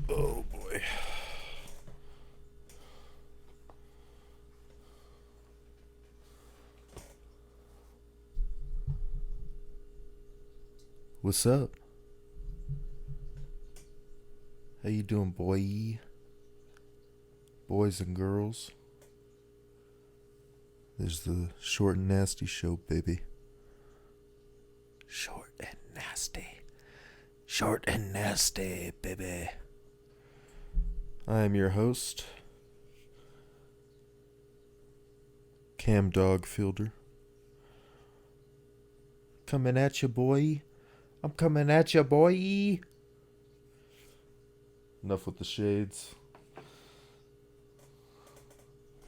Oh boy. What's up? How you doing, boy? Boys and girls? There's the Short and Nasty Show, baby. Short and nasty. Short and nasty, baby. I am your host, Cam Dogfielder. Coming at you, boy. I'm coming at you, boy. Enough with the shades.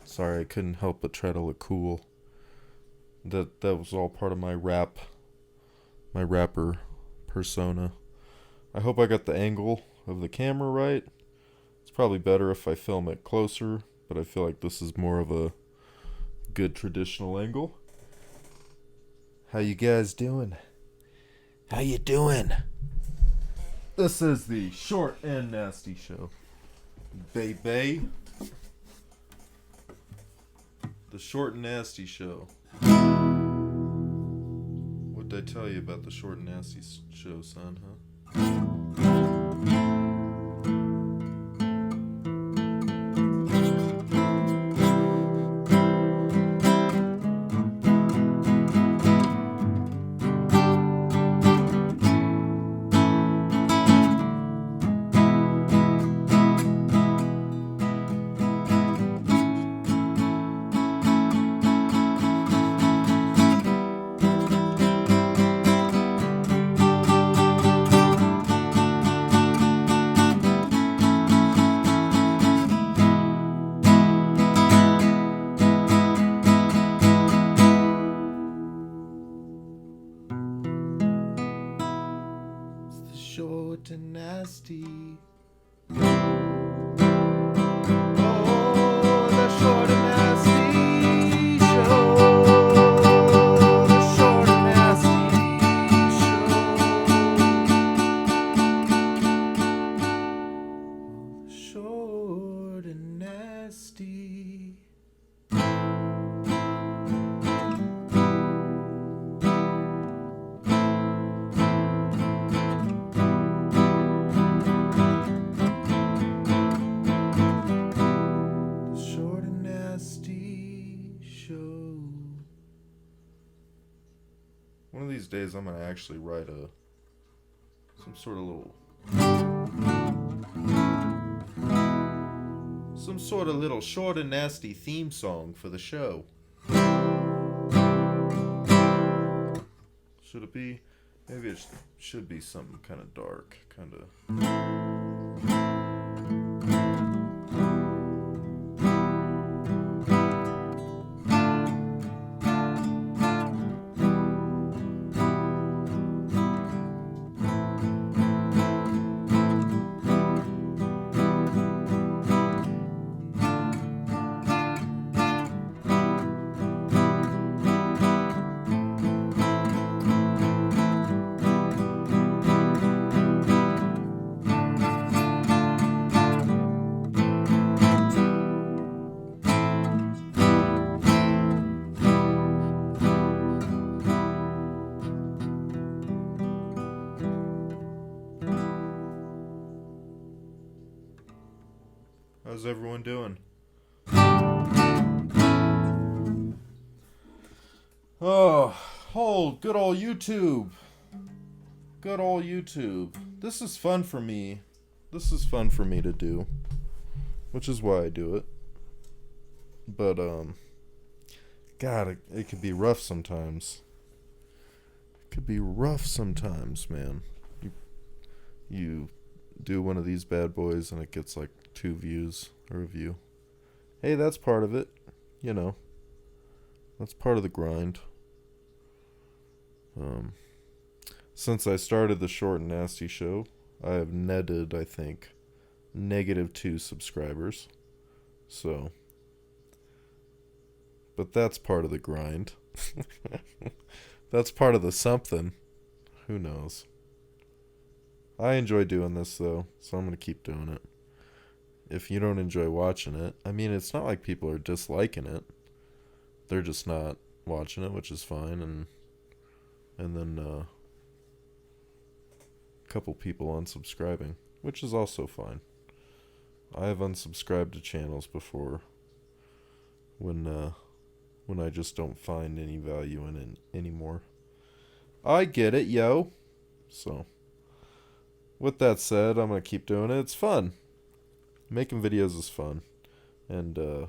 Sorry, I couldn't help but try to look cool. That was all part of my rapper persona. I hope I got the angle of the camera right. It's probably better if I film it closer, but I feel like this is more of a good traditional angle. How you guys doing? How you doing? This is the Short and Nasty Show. Baby. The Short and Nasty Show. What did I tell you about the Short and Nasty Show, son, huh? Short and nasty. Oh, the short and nasty show. The short and nasty show. The short and nasty. One of these days I'm gonna actually write some sort of little short and nasty theme song for the show. Should it be? Maybe it should be something kind of dark, kind of. How's everyone doing? Oh, good old YouTube. Good old YouTube. This is fun for me. This is fun for me to do, which is why I do it. But, God, it could be rough sometimes. It could be rough sometimes, man. You do one of these bad boys and it gets like 2 views or a view. Hey, that's part of it. You know, that's part of the grind. Since I started the Short and Nasty Show, I have netted, I think, -2 subscribers. So, but that's part of the grind. That's part of the something. Who knows? I enjoy doing this, though, so I'm going to keep doing it. If you don't enjoy watching it, I mean, it's not like people are disliking it. They're just not watching it, which is fine. And then a couple people unsubscribing, which is also fine. I have unsubscribed to channels before when I just don't find any value in it anymore. I get it, yo. So, with that said, I'm going to keep doing it. It's fun. Making videos is fun. And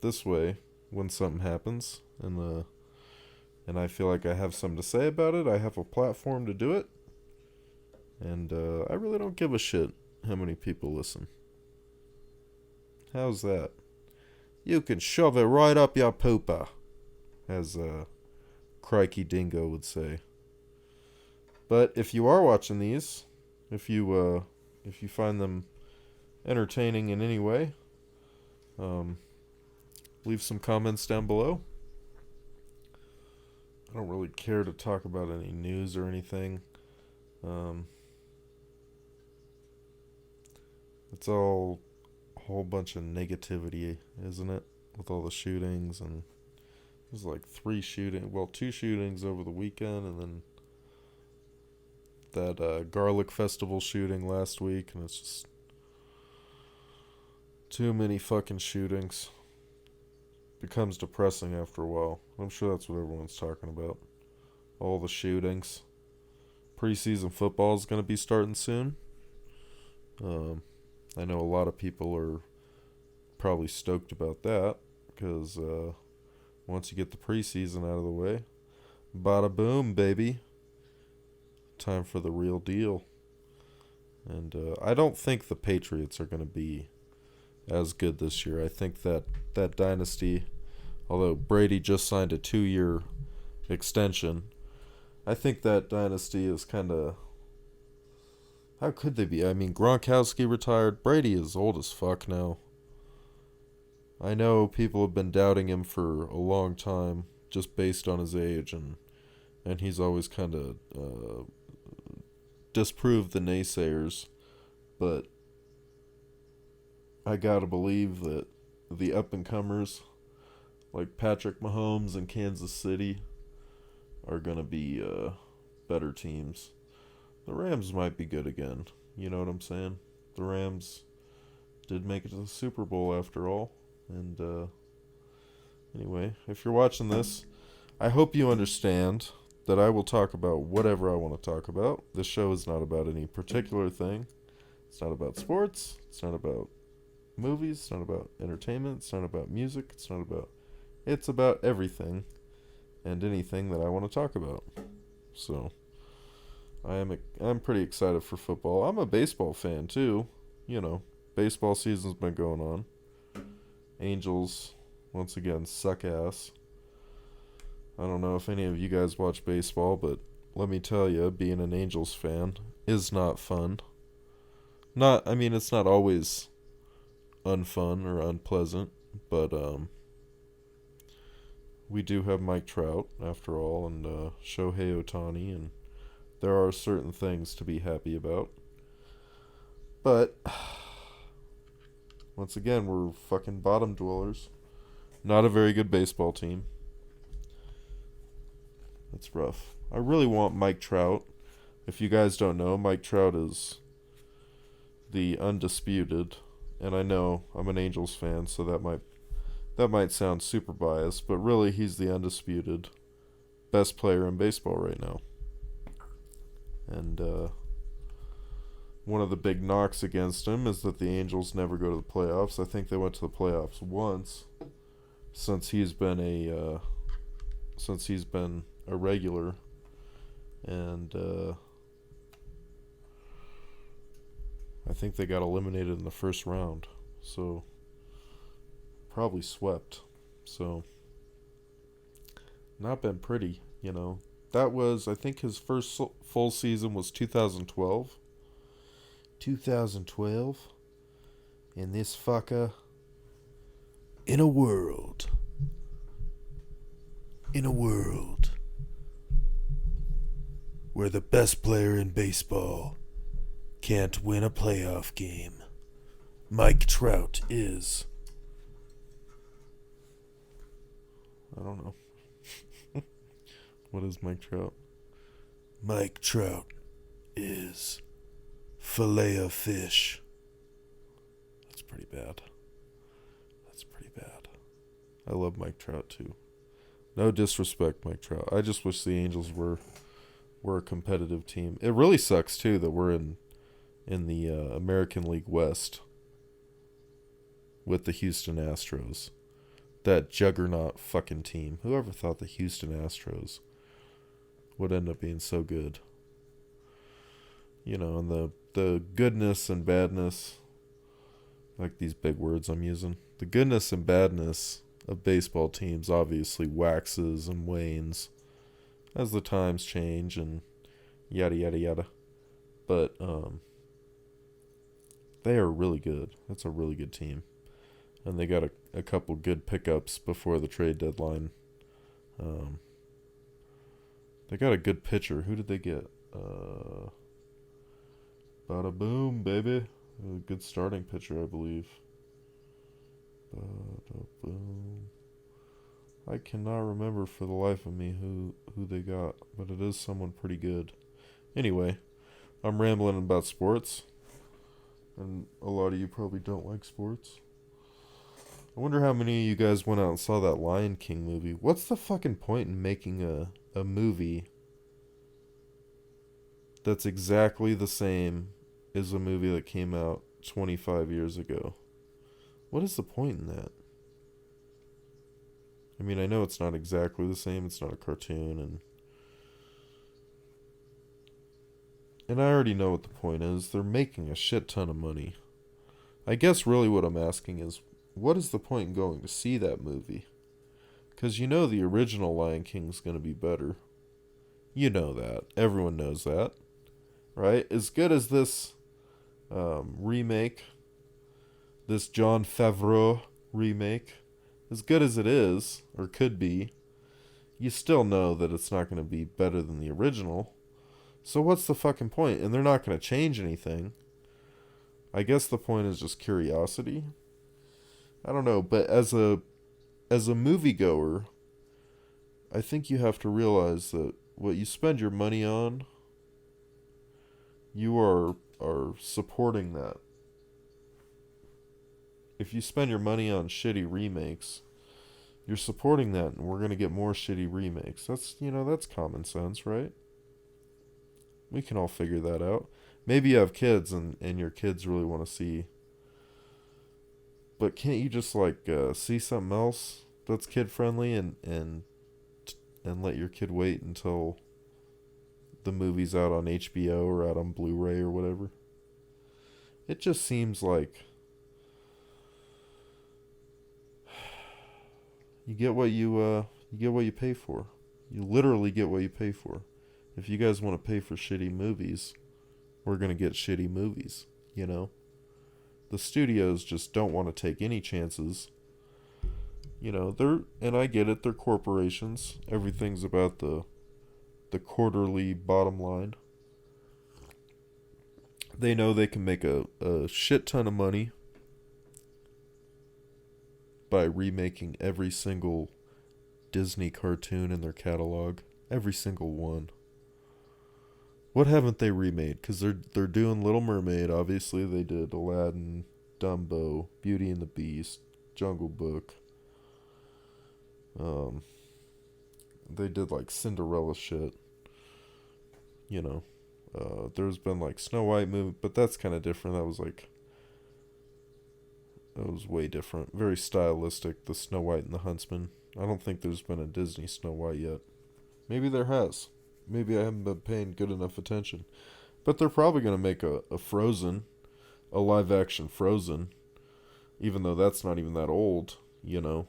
this way, when something happens and I feel like I have something to say about it, I have a platform to do it. And I really don't give a shit how many people listen. How's that? You can shove it right up your pooper, as Crikey Dingo would say. But if you are watching these, if you find them entertaining in any way, leave some comments down below. I don't really care to talk about any news or anything. It's all a whole bunch of negativity, isn't it? With all the shootings, and there's like 2 shootings over the weekend, and then that garlic festival shooting last week, and it's just too many fucking shootings. Becomes depressing after a while. I'm sure that's what everyone's talking about. All the shootings. Preseason football is going to be starting soon. I know a lot of people are probably stoked about that, because once you get the preseason out of the way, bada boom, baby. Time for the real deal. And I don't think the Patriots are going to be as good this year. I think that dynasty, although Brady just signed a 2-year extension, I think that dynasty is kind of... How could they be? I mean, Gronkowski retired. Brady is old as fuck now. I know people have been doubting him for a long time, just based on his age, and he's always kind of disproved the naysayers. But I gotta believe that the up-and-comers, like Patrick Mahomes and Kansas City, are gonna be better teams. The Rams might be good again. You know what I'm saying? The Rams did make it to the Super Bowl after all. And anyway, if you're watching this, I hope you understand that I will talk about whatever I want to talk about. This show is not about any particular thing. It's not about sports. It's not about movies. It's not about entertainment. It's not about music. It's about everything and anything that I want to talk about. So I'm pretty excited for football. I'm a baseball fan too. You know, baseball season's been going on. Angels, once again, suck ass. I don't know if any of you guys watch baseball, but let me tell you, being an Angels fan is not fun. It's not always unfun or unpleasant, but we do have Mike Trout, after all, and Shohei Ohtani, and there are certain things to be happy about. But once again, we're fucking bottom dwellers. Not a very good baseball team. That's rough. I really want Mike Trout. If you guys don't know, Mike Trout is the undisputed, and I know I'm an Angels fan, so that might sound super biased, but really he's the undisputed best player in baseball right now. And one of the big knocks against him is that the Angels never go to the playoffs. I think they went to the playoffs once since he's been a regular, and I think they got eliminated in the first round, so probably swept. So not been pretty, you know. That was, I think, his first full season was 2012. 2012. And this fucker, in a world where the best player in baseball can't win a playoff game. Mike Trout is... I don't know. What is Mike Trout? Mike Trout is fillet of fish. That's pretty bad. That's pretty bad. I love Mike Trout too. No disrespect, Mike Trout. I just wish the Angels were a competitive team. It really sucks too that we're in the American League West with the Houston Astros. That juggernaut fucking team. Whoever thought the Houston Astros would end up being so good? You know, and the goodness and badness, like these big words I'm using. The goodness and badness of baseball teams obviously waxes and wanes as the times change and yada yada yada. But they are really good. That's a really good team. And they got a couple good pickups before the trade deadline. They got a good pitcher. Who did they get? Bada boom, baby. A good starting pitcher, I believe. Bada boom. I cannot remember for the life of me who they got, but it is someone pretty good. Anyway, I'm rambling about sports, and a lot of you probably don't like sports. I wonder how many of you guys went out and saw that Lion King movie. What's the fucking point in making a movie that's exactly the same as a movie that came out 25 years ago? What is the point in that? I mean, I know it's not exactly the same. It's not a cartoon, and I already know what the point is. They're making a shit ton of money. I guess really what I'm asking is, what is the point in going to see that movie? Because you know the original Lion King's going to be better. You know that. Everyone knows that. Right? As good as this remake, this Jon Favreau remake, as good as it is, or could be, you still know that it's not going to be better than the original. So what's the fucking point? And they're not going to change anything. I guess the point is just curiosity. I don't know, but as a moviegoer, I think you have to realize that what you spend your money on, you are supporting that. If you spend your money on shitty remakes, you're supporting that, and we're going to get more shitty remakes. That's common sense, right? We can all figure that out. Maybe you have kids, and your kids really want to see. But can't you just see something else that's kid friendly and let your kid wait until the movie's out on HBO or out on Blu-ray or whatever? It just seems like you get what you pay for. You literally get what you pay for. If you guys want to pay for shitty movies, we're gonna get shitty movies, you know? The studios just don't want to take any chances. You know, and I get it, they're corporations. Everything's about the quarterly bottom line. They know they can make a shit ton of money by remaking every single Disney cartoon in their catalog. Every single one. What haven't they remade? Because they're doing Little Mermaid. Obviously, they did Aladdin, Dumbo, Beauty and the Beast, Jungle Book. They did Cinderella shit. You know, there's been Snow White movie, but that's kind of different. That was way different. Very stylistic. The Snow White and the Huntsman. I don't think there's been a Disney Snow White yet. Maybe there has. Maybe I haven't been paying good enough attention. But they're probably going to make a Frozen, a live-action Frozen, even though that's not even that old, you know.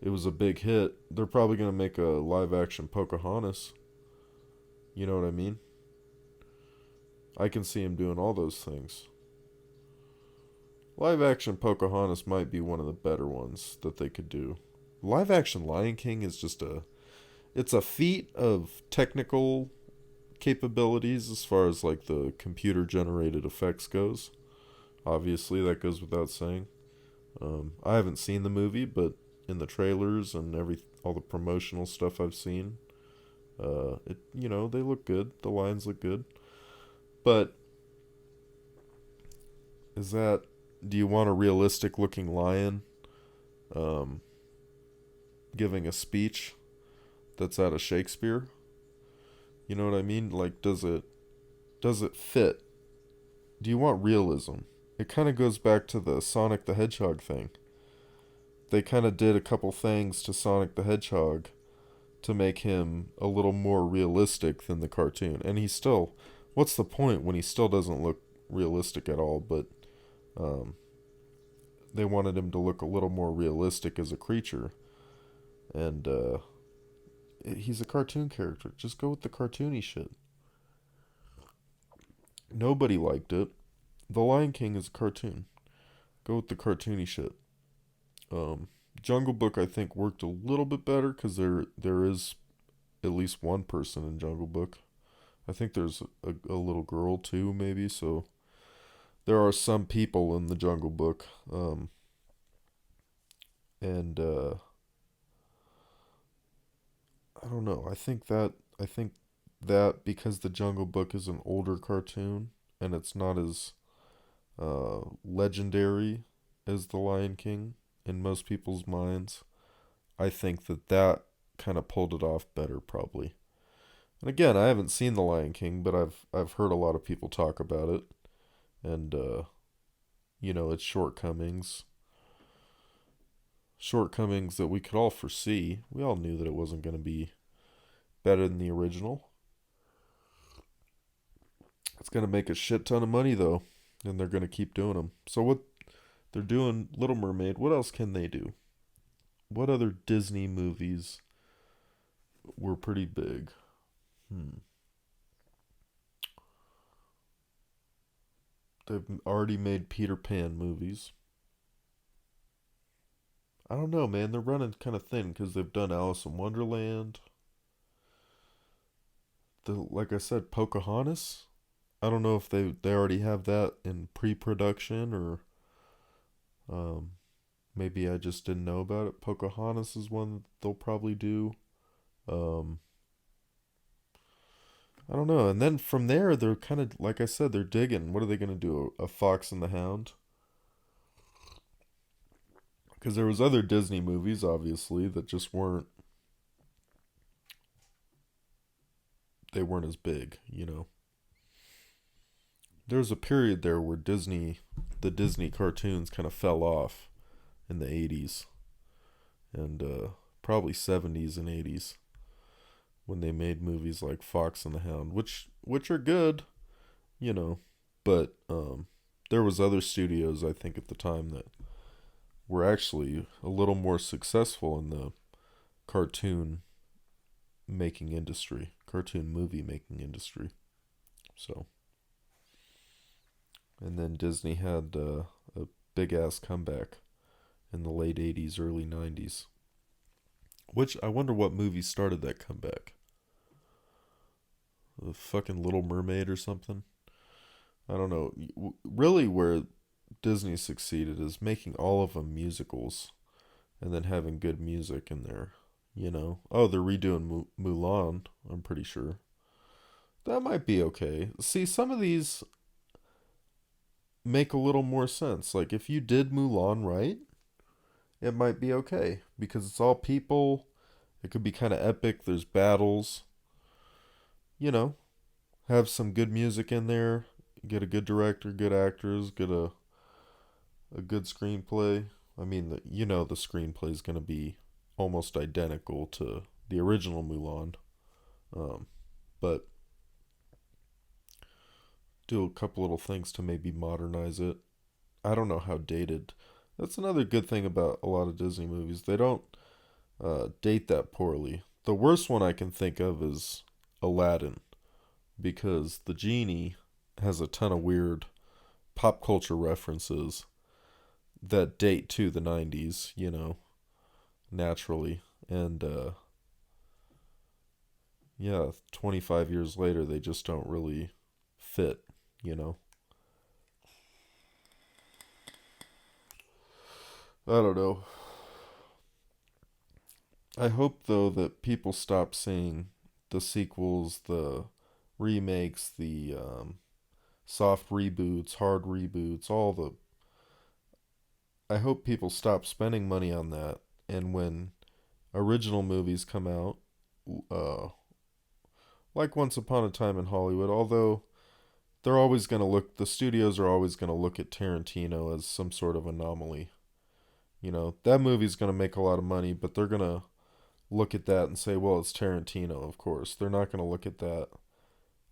It was a big hit. They're probably going to make a live-action Pocahontas. You know what I mean? I can see him doing all those things. Live-action Pocahontas might be one of the better ones that they could do. Live-action Lion King is just it's a feat of technical capabilities as far as like the computer generated effects goes. Obviously, that goes without saying. I haven't seen the movie, but in the trailers and all the promotional stuff I've seen, they look good. The lines look good. But is that do you want a realistic looking lion um, giving a speech that's out of Shakespeare? You know what I mean? Like, does it fit? Do you want realism? It kind of goes back to the Sonic the Hedgehog thing. They kind of did a couple things to Sonic the Hedgehog to make him a little more realistic than the cartoon. And he's still, what's the point when he still doesn't look realistic at all? But um, they wanted him to look a little more realistic as a creature. And he's a cartoon character. Just go with the cartoony shit. Nobody liked it. The Lion King is a cartoon. Go with the cartoony shit. Um, Jungle Book I think worked a little bit better because there is at least one person in Jungle Book. I think there's a little girl too, maybe. So there are some people in the Jungle Book, and I don't know. I think that because the Jungle Book is an older cartoon and it's not as legendary as the Lion King in most people's minds, I think that kind of pulled it off better, probably. And again, I haven't seen The Lion King, but I've heard a lot of people talk about it, and its shortcomings that we could all foresee. We all knew that it wasn't going to be better than the original. It's going to make a shit ton of money though, and they're going to keep doing them. So what they're doing, Little Mermaid. What else can they do? What other Disney movies were pretty big? Hmm. They've already made Peter Pan movies. I don't know, man. They're running kind of thin because they've done Alice in Wonderland. Like I said, Pocahontas. I don't know if they already have that in pre-production or um, maybe I just didn't know about it. Pocahontas is one that they'll probably do. Um, I don't know. And then from there, they're kind of like I said, they're digging. What are they gonna do? A Fox and the Hound? Because there was other Disney movies, obviously, that just weren't. They weren't as big, you know. There was a period there where the Disney cartoons kind of fell off in the 80s and probably 70s and 80s when they made movies like Fox and the Hound, which are good, you know, but there was other studios I think at the time that were actually a little more successful in the cartoon cartoon movie making industry. So, and then Disney had a big ass comeback in the late 80s, early 90s. Which I wonder what movie started that comeback. The fucking Little Mermaid or something? I don't know. Really, where Disney succeeded is making all of them musicals and then having good music in there. You know? Oh, they're redoing Mulan, I'm pretty sure. That might be okay. See, some of these make a little more sense. Like, if you did Mulan right, it might be okay because it's all people. It could be kind of epic. There's battles. You know, have some good music in there. Get a good director, good actors, get a good screenplay. I mean, the screenplay is going to be almost identical to the original Mulan, um, but do a couple little things to maybe modernize it. I don't know how dated. That's another good thing about a lot of Disney movies. They don't date that poorly. The worst one I can think of is Aladdin, because the genie has a ton of weird pop culture references that date to the 90s, naturally. And yeah, 25 years later, they just don't really fit, you know? I don't know. I hope, though, that people stop seeing the sequels, the remakes, the soft reboots, hard reboots, all the. I hope people stop spending money on that. And when original movies come out, uh, like Once Upon a Time in Hollywood, although the studios are always going to look at Tarantino as some sort of anomaly. You know, that movie's going to make a lot of money, but they're going to look at that and say, well, it's Tarantino, of course. They're not going to look at that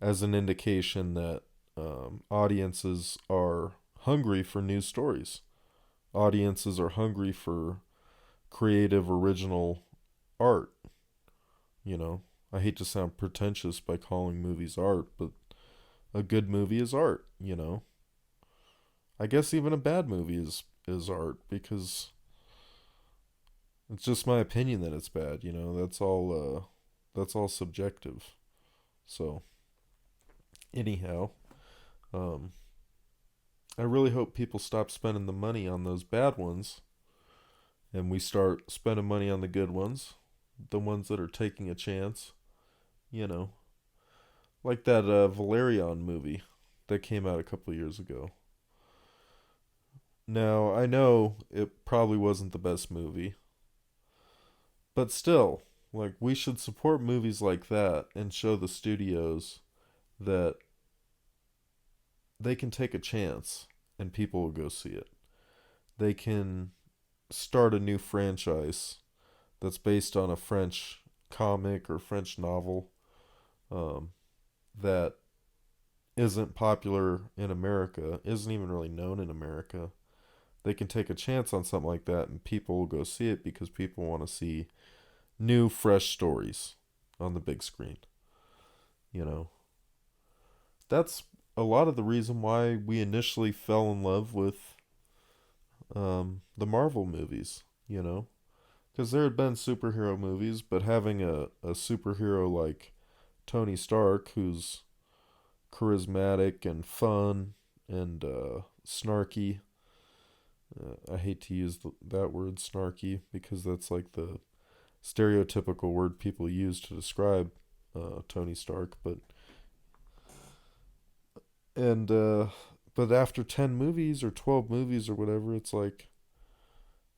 as an indication that audiences are hungry for new stories. Audiences are hungry for creative, original art. You know, I hate to sound pretentious by calling movies art, but a good movie is art, you know. I guess even a bad movie is art because it's just my opinion that it's bad, you know. That's all subjective. So, anyhow, um I really hope people stop spending the money on those bad ones and we start spending money on the good ones, the ones that are taking a chance, you know. Like that Valerian movie that came out a couple of years ago. Now, I know it probably wasn't the best movie, but still, like, we should support movies like that and show the studios that they can take a chance and people will go see it. They can start a new franchise that's based on a French comic or French novel um, that isn't popular in America, isn't even really known in America. They can take a chance on something like that and people will go see it because people want to see new, fresh stories on the big screen. You know, that's a lot of the reason why we initially fell in love with the Marvel movies, you know, because there had been superhero movies, but having a superhero like Tony Stark, who's charismatic and fun and snarky. I hate to use that word snarky because that's like the stereotypical word people use to describe Tony Stark. And but after 10 movies or 12 movies or whatever, it's like,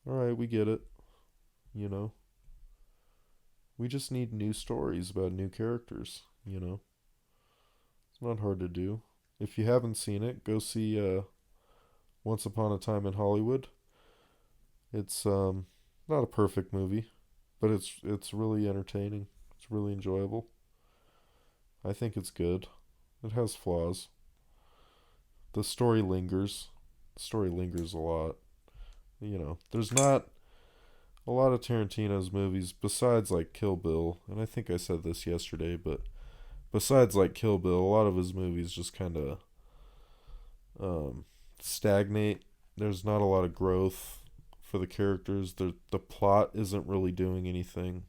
all right, we get it. You know, we just need new stories about new characters. You know, it's not hard to do. If you haven't seen it, go see Once Upon a Time in Hollywood. It's not a perfect movie, but it's really entertaining. It's really enjoyable. I think it's good. It has flaws. The story lingers. The story lingers a lot. You know, there's not a lot of Tarantino's movies besides like Kill Bill, and I think I said this yesterday, but besides like Kill Bill, a lot of his movies just kind of stagnate. There's not a lot of growth for the characters. The plot isn't really doing anything.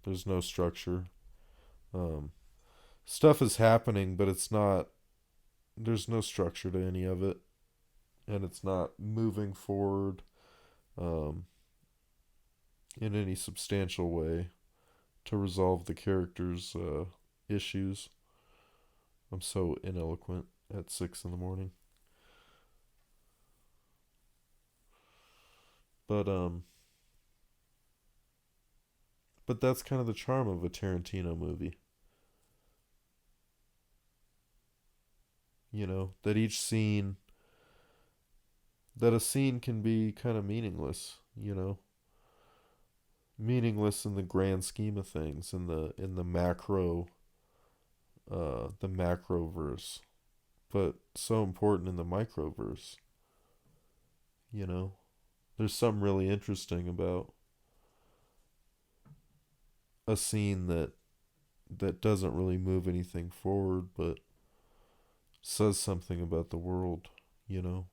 There's no structure. Um, Stuff is happening, but it's not. There's no structure to any of it, and it's not moving forward um, in any substantial way to resolve the characters' issues. I'm so ineloquent at 6 in the morning, but but that's kind of the charm of a Tarantino movie. You know that that a scene can be kind of meaningless. You know, meaningless in the grand scheme of things, in the macro verse, but so important in the microverse. You know, there's something really interesting about a scene that doesn't really move anything forward, but says something about the world. You know,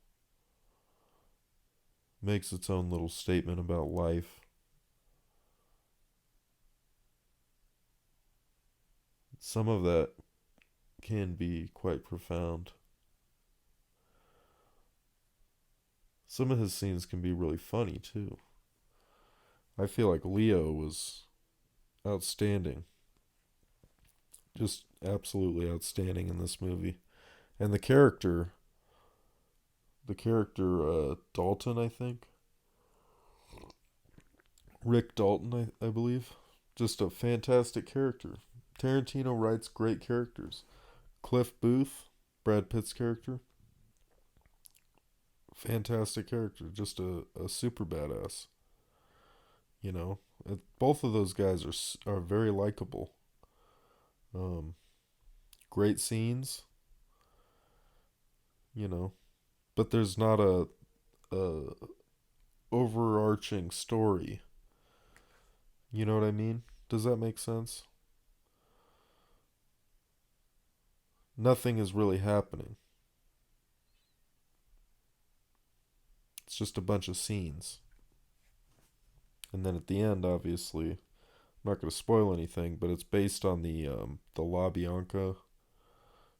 makes its own little statement about life. some of that can be quite profound. Some of his scenes can be really funny too. I feel like Leo was outstanding. Just absolutely outstanding in this movie. And the character Dalton, I think. Rick Dalton, I believe. Just a fantastic character. Tarantino writes great characters. Cliff Booth, Brad Pitt's character, fantastic character. Just a super badass. You know, both of those guys are very likable. Um, Great scenes, you know, but there's not a overarching story. You know what I mean? Does that make sense? Nothing is really happening. It's just a bunch of scenes. And then at the end, obviously, I'm not going to spoil anything, but it's based on the La Bianca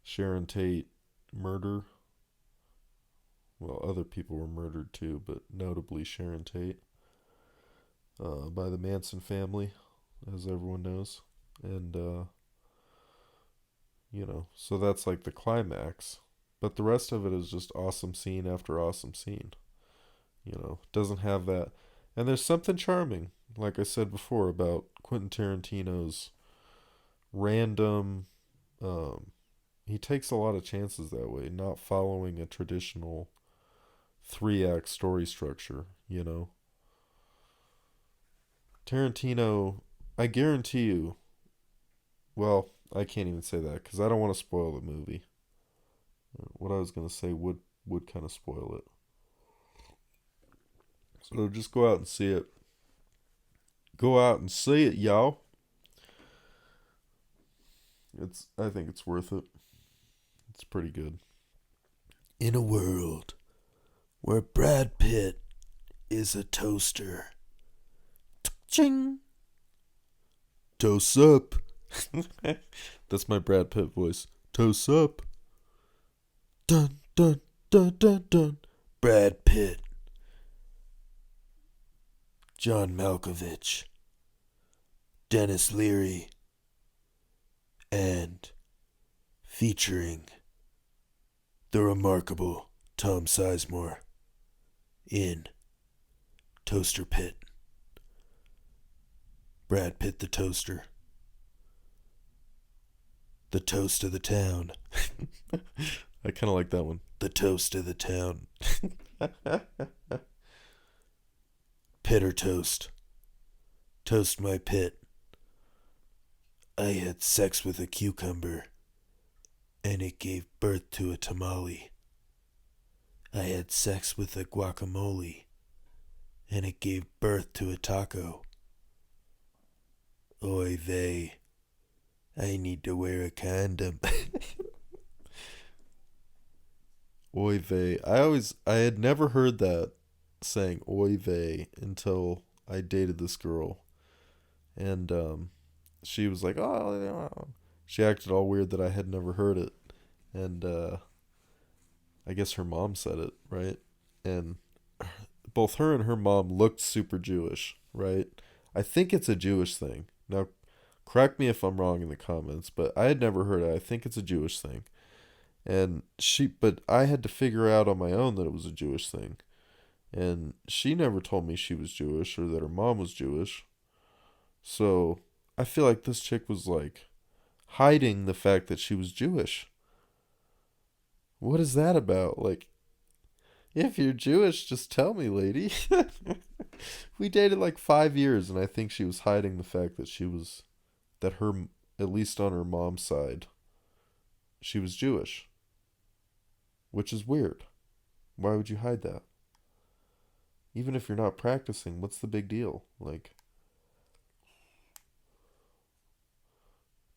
Sharon Tate murder. Well, other people were murdered too, but notably Sharon Tate by the Manson family, as everyone knows. And so that's like the climax. But the rest of it is just awesome scene after awesome scene. Doesn't have that. And there's something charming, like I said before, about Quentin Tarantino's random. Um, he takes a lot of chances that way, not following a traditional three-act story structure. Tarantino, I guarantee you. Well, I can't even say that because I don't want to spoil the movie. What I was gonna say would kind of spoil it. So just go out and see it. Go out and see it, y'all. I think it's worth it. It's pretty good. In a world where Brad Pitt is a toaster. Ching. Toast up. That's my Brad Pitt voice. Toast up. Dun dun dun dun dun. Brad Pitt. John Malkovich. Dennis Leary. And featuring the remarkable Tom Sizemore in Toaster Pit. Brad Pitt the Toaster. The toast of the town. I kind of like that one. The toast of the town. Pit or toast? Toast my pit. I had sex with a cucumber, and it gave birth to a tamale. I had sex with a guacamole, and it gave birth to a taco. Oy vey. I need to wear a condom. Oy vey. I had never heard that saying oy vey until I dated this girl. And she was like, oh, she acted all weird that I had never heard it. And I guess her mom said it, right? And both her and her mom looked super Jewish, right? I think it's a Jewish thing. Now, correct me if I'm wrong in the comments, but I had never heard it. I think it's a Jewish thing. But I had to figure out on my own that it was a Jewish thing. And she never told me she was Jewish or that her mom was Jewish. So I feel like this chick was like hiding the fact that she was Jewish. What is that about? Like, if you're Jewish, just tell me, lady. We dated like 5 years, and I think she was hiding the fact that her, at least on her mom's side, she was Jewish. Which is weird. Why would you hide that? Even if you're not practicing, what's the big deal? Like,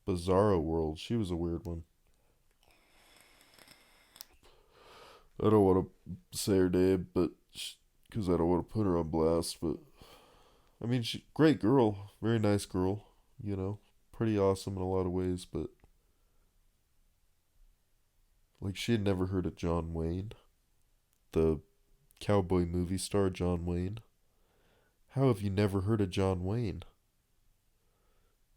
Bizarro World, she was a weird one. I don't want to say her name, but because I don't want to put her on blast. But I mean, great girl, very nice girl. pretty awesome in a lot of ways, but like she had never heard of John Wayne, the cowboy movie star John Wayne. How have you never heard of John Wayne?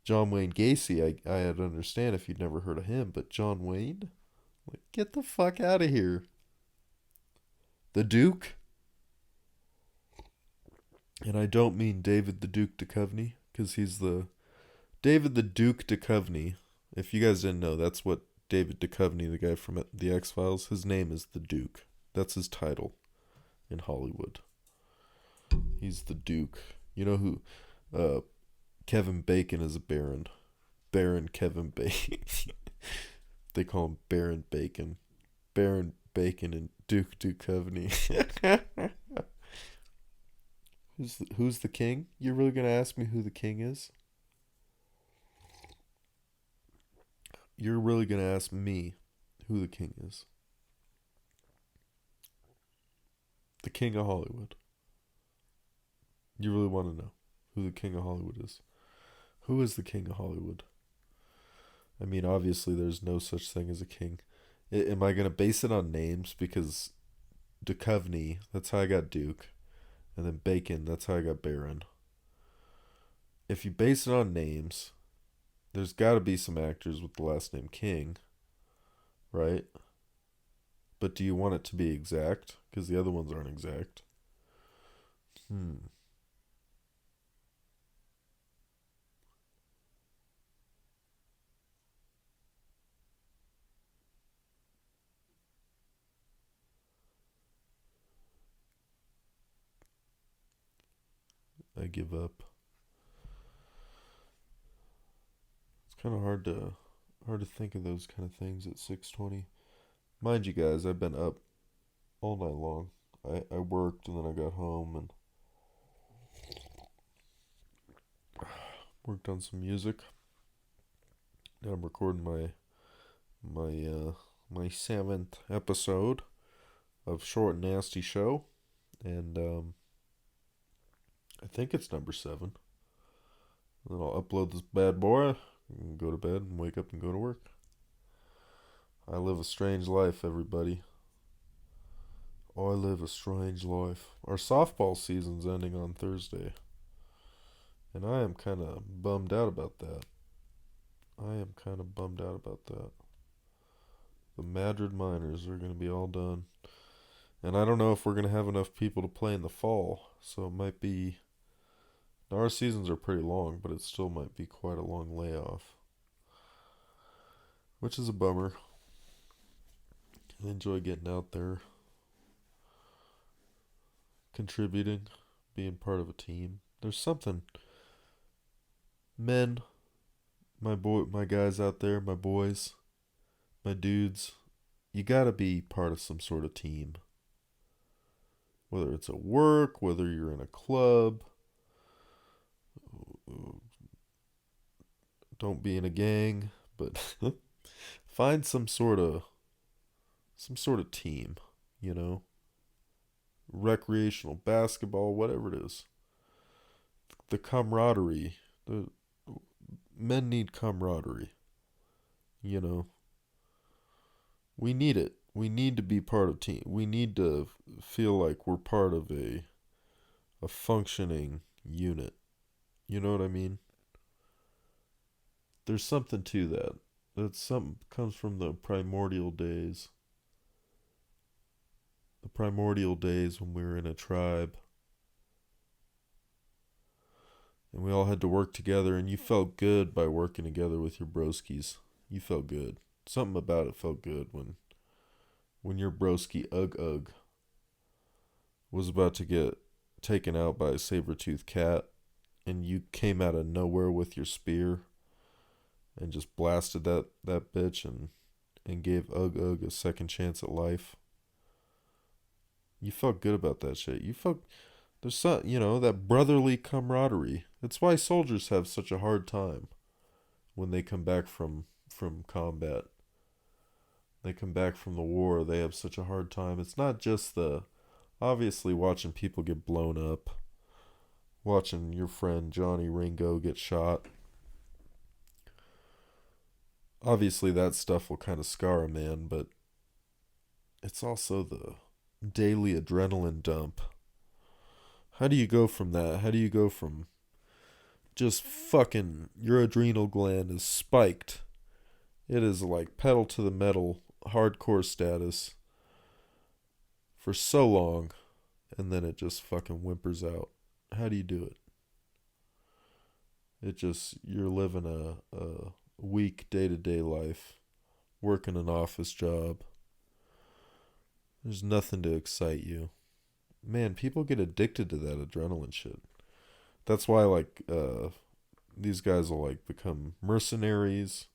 John Wayne Gacy, I'd understand if you'd never heard of him, but John Wayne? Like, get the fuck out of here. The Duke? And I don't mean David the Duke Duchovny, because he's the... David the Duke Duchovny. If you guys didn't know, that's what David Duchovny, the guy from The X-Files, his name is the Duke. That's his title in Hollywood. He's the Duke. You know who... Kevin Bacon is a Baron. Baron Kevin Bacon. They call him Baron Bacon. Baron Bacon and Duke Duchovny. Who's the king? You're really gonna ask me who the king is? You're really gonna ask me who the king is? The king of Hollywood. You really want to know who the king of Hollywood is? Who is the king of Hollywood? I mean, obviously, there's no such thing as a king. Am I going to base it on names? Because Duchovny, that's how I got Duke. And then Bacon, that's how I got Baron. If you base it on names, there's got to be some actors with the last name King, right? But do you want it to be exact? Because the other ones aren't exact. I give up. It's kind of hard to think of those kind of things at 6:20. Mind you guys, I've been up all night long. I worked and then I got home and worked on some music. Now I'm recording my 7th episode of Short and Nasty Show, and I think it's number 7. And then I'll upload this bad boy and go to bed and wake up and go to work. I live a strange life, everybody. Oh, I live a strange life. Our softball season's ending on Thursday. And I am kind of bummed out about that. The Madrid Miners are going to be all done. And I don't know if we're going to have enough people to play in the fall. So it might be... Now our seasons are pretty long, but it still might be quite a long layoff. Which is a bummer. I enjoy getting out there, contributing, being part of a team. There's something... Men, my guys out there, my boys, my dudes, you gotta be part of some sort of team. Whether it's at work, whether you're in a club, don't be in a gang, but find some sort of team, you know, recreational basketball, whatever it is. The camaraderie, men need camaraderie, you know. We need it. We need to be part of a team. We need to feel like we're part of a functioning unit. You know what I mean? There's something to that. That something comes from the primordial days. The primordial days when we were in a tribe. And we all had to work together, and you felt good by working together with your broskies. You felt good. Something about it felt good when your broski Ugg was about to get taken out by a saber-toothed cat, and you came out of nowhere with your spear and just blasted that bitch and gave Ugg a second chance at life. You felt good about that shit. You felt... There's some, that brotherly camaraderie. It's why soldiers have such a hard time when they come back from combat. They come back from the war. They have such a hard time. It's not just obviously watching people get blown up, watching your friend Johnny Ringo get shot. obviously that stuff will kind of scar a man, but it's also the daily adrenaline dump. How do you go from that? How do you go from just fucking your adrenal gland is spiked? It is like pedal to the metal, hardcore status for so long, and then it just fucking whimpers out. How do you do it? It just, you're living a weak day to day life, working an office job. There's nothing to excite you. Man, people get addicted to that adrenaline shit. That's why, like, these guys will, like, become mercenaries,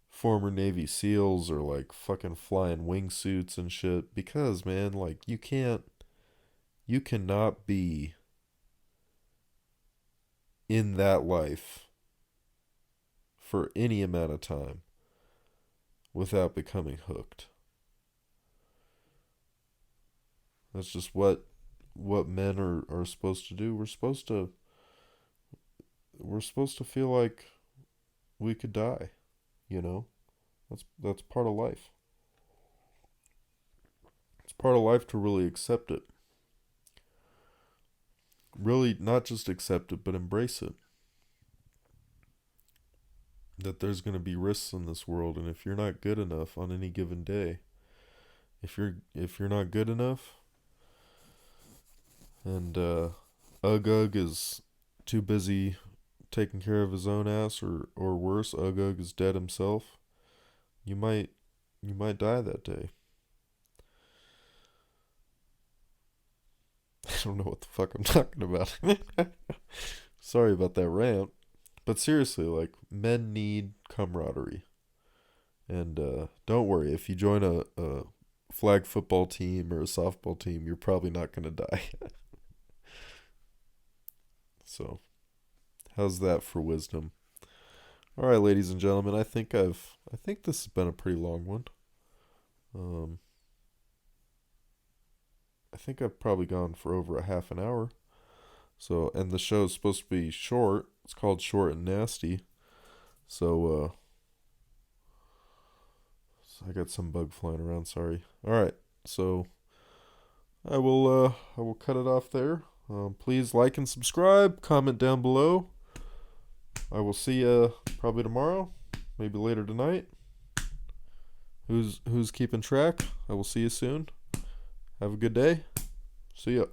former Navy SEALs, or, like, fucking flying wingsuits and shit. Because, man, like, you cannot be in that life for any amount of time without becoming hooked. That's just what men are supposed to do. We're supposed to feel like we could die, you know? That's part of life. It's part of life to really accept it. Really not just accept it, but embrace it. That there's going to be risks in this world, and if you're not good enough on any given day, if you're not good enough, and Ugg is too busy taking care of his own ass, or worse, Ugg is dead himself, you might die that day. I don't know what the fuck I'm talking about. Sorry about that rant. But seriously, like, men need camaraderie. And don't worry, if you join a flag football team or a softball team, you're probably not going to die. So, how's that for wisdom? All right, ladies and gentlemen, I think this has been a pretty long one. Um, I think I've probably gone for over a half an hour. So, and the show is supposed to be short. It's called Short and Nasty. So, I got some bug flying around. Sorry. All right. So I will cut it off there. Please like and subscribe. Comment down below. I will see you probably tomorrow, maybe later tonight. Who's keeping track? I will see you soon. Have a good day. See ya.